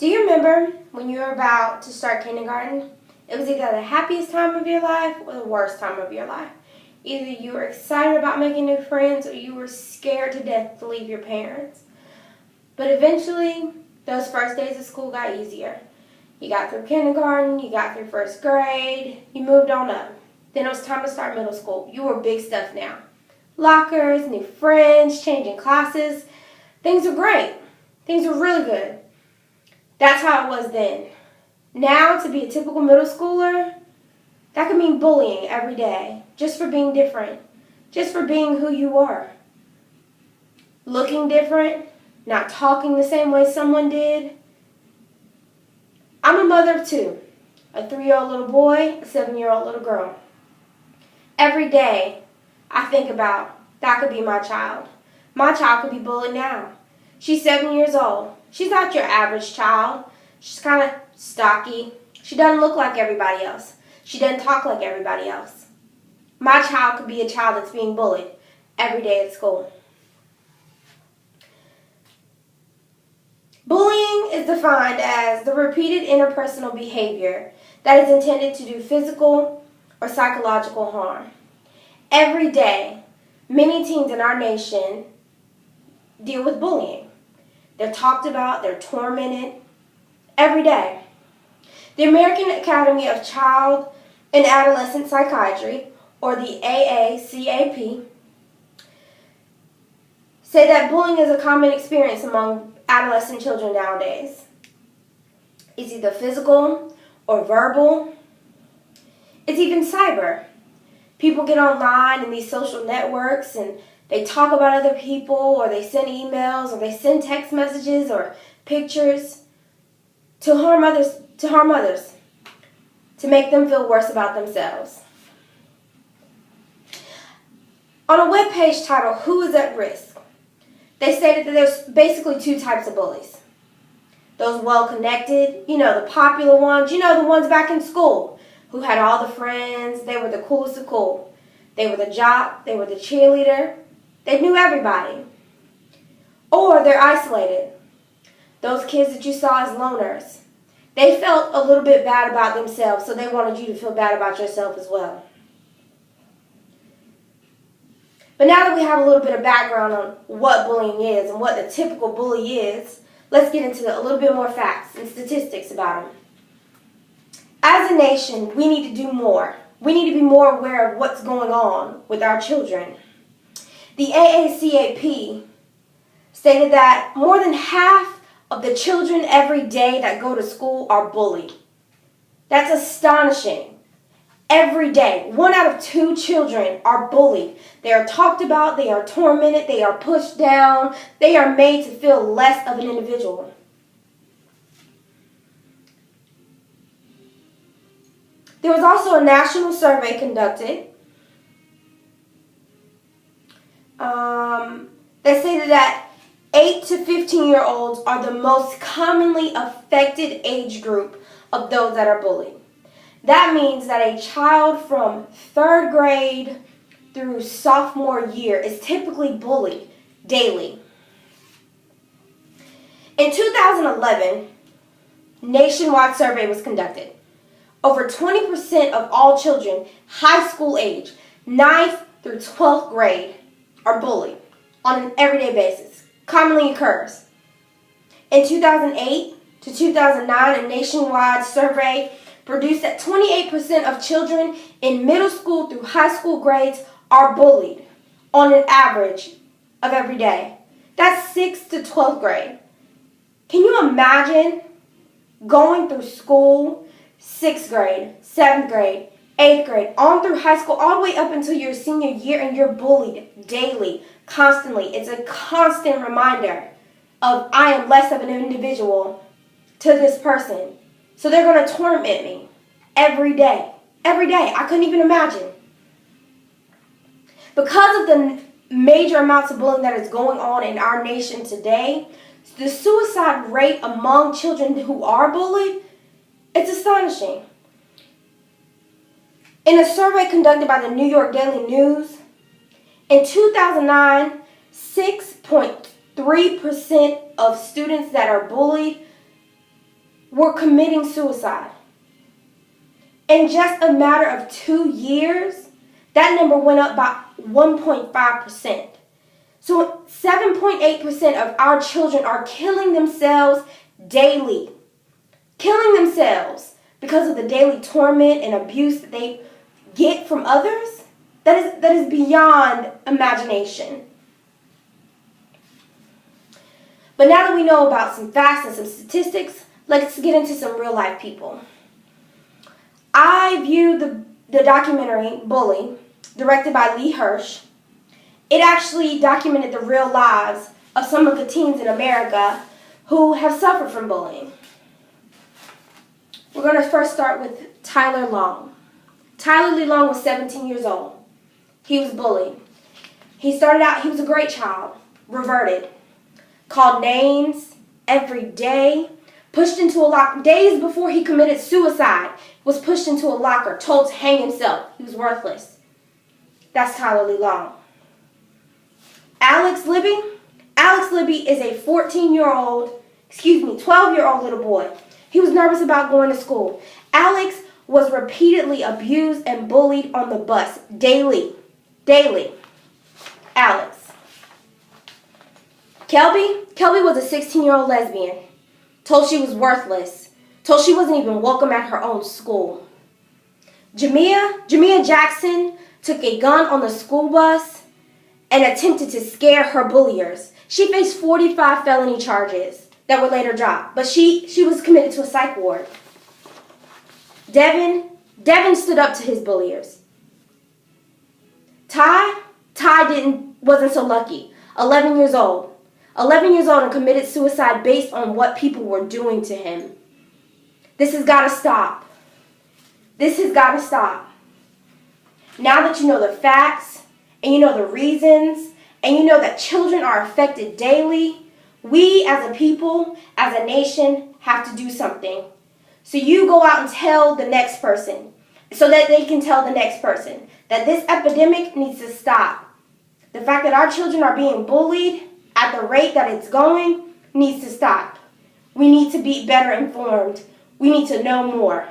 Do you remember when you were about to start kindergarten? It was either the happiest time of your life or the worst time of your life. Either you were excited about making new friends or you were scared to death to leave your parents. But eventually, those first days of school got easier. You got through kindergarten, you got through first grade, you moved on up. Then it was time to start middle school. You were big stuff now. Lockers, new friends, changing classes. Things were great. Things were really good. That's how it was then. Now, to be a typical middle schooler, that could mean bullying every day, just for being different, just for being who you are. Looking different, not talking the same way someone did. I'm a mother of two, a 3-year-old little boy, a 7-year-old little girl. Every day, I think about, that could be my child. My child could be bullied now. She's 7 years old. She's not your average child. She's kind of stocky. She doesn't look like everybody else. She doesn't talk like everybody else. My child could be a child that's being bullied every day at school. Bullying is defined as the repeated interpersonal behavior that is intended to do physical or psychological harm. Every day, many teens in our nation deal with bullying. They're talked about, they're tormented every day. The American Academy of Child and Adolescent Psychiatry, or the AACAP, say that bullying is a common experience among adolescent children nowadays. It's either physical or verbal. It's even cyber. People get online in these social networks and they talk about other people, or they send emails, or they send text messages or pictures to harm others, to make them feel worse about themselves. On a webpage titled "Who is at Risk?", they stated that there's basically two types of bullies. Those well-connected, the popular ones, the ones back in school who had all the friends. They were the coolest of cool. They were the jock, they were the cheerleader. They knew everybody. Or they're isolated. Those kids that you saw as loners. They felt a little bit bad about themselves, so they wanted you to feel bad about yourself as well. But now that we have a little bit of background on what bullying is and what the typical bully is, let's get into a little bit more facts and statistics about them. As a nation, we need to do more. We need to be more aware of what's going on with our children. The AACAP stated that more than half of the children every day that go to school are bullied. That's astonishing. Every day, 1 out of 2 children are bullied. They are talked about, they are tormented, they are pushed down, they are made to feel less of an individual. There was also a national survey conducted that stated that 8 to 15-year-olds are the most commonly affected age group of those that are bullied. That means that a child from 3rd grade through sophomore year is typically bullied daily. In 2011, a nationwide survey was conducted. Over 20% of all children high school age, 9th through 12th grade, are bullied on an everyday basis. Commonly occurs. In 2008 to 2009, a nationwide survey produced that 28% of children in middle school through high school grades are bullied on an average of every day. That's 6th to 12th grade. Can you imagine going through school, 6th grade, 7th grade, 8th grade, on through high school, all the way up until your senior year, and you're bullied daily, constantly? It's a constant reminder of I am less of an individual to this person. So they're going to torment me every day. Every day. I couldn't even imagine. Because of the major amounts of bullying that is going on in our nation today, the suicide rate among children who are bullied, it's astonishing. In a survey conducted by the New York Daily News, in 2009, 6.3% of students that are bullied were committing suicide. In just a matter of 2 years, that number went up by 1.5%. So 7.8% of our children are killing themselves daily. Killing themselves because of the daily torment and abuse that they get from others. That is beyond imagination. But now that we know about some facts and some statistics, let's get into some real life people. I viewed the documentary Bully, directed by Lee Hirsch. It actually documented the real lives of some of the teens in America who have suffered from bullying. We're going to first start with Tyler Long. Tyler Lee Long was 17 years old. He was bullied. He started out, he was a great child, reverted, called names every day, pushed into a locker. Days before he committed suicide, was pushed into a locker, told to hang himself. He was worthless. That's Tyler Lee Long. Alex Libby. Alex Libby is a 12-year-old little boy. He was nervous about going to school. Alex was repeatedly abused and bullied on the bus daily. Alex. Kelby was a 16-year-old lesbian. Told she was worthless. Told she wasn't even welcome at her own school. Jamia Jackson took a gun on the school bus and attempted to scare her bulliers. She faced 45 felony charges that were later dropped, but she was committed to a psych ward. Devin stood up to his bulliers. Ty wasn't so lucky. 11 years old and committed suicide based on what people were doing to him. This has got to stop. This has got to stop. Now that you know the facts, and you know the reasons, and you know that children are affected daily, we as a people, as a nation, have to do something. So you go out and tell the next person, so that they can tell the next person, that this epidemic needs to stop. The fact that our children are being bullied at the rate that it's going needs to stop. We need to be better informed. We need to know more.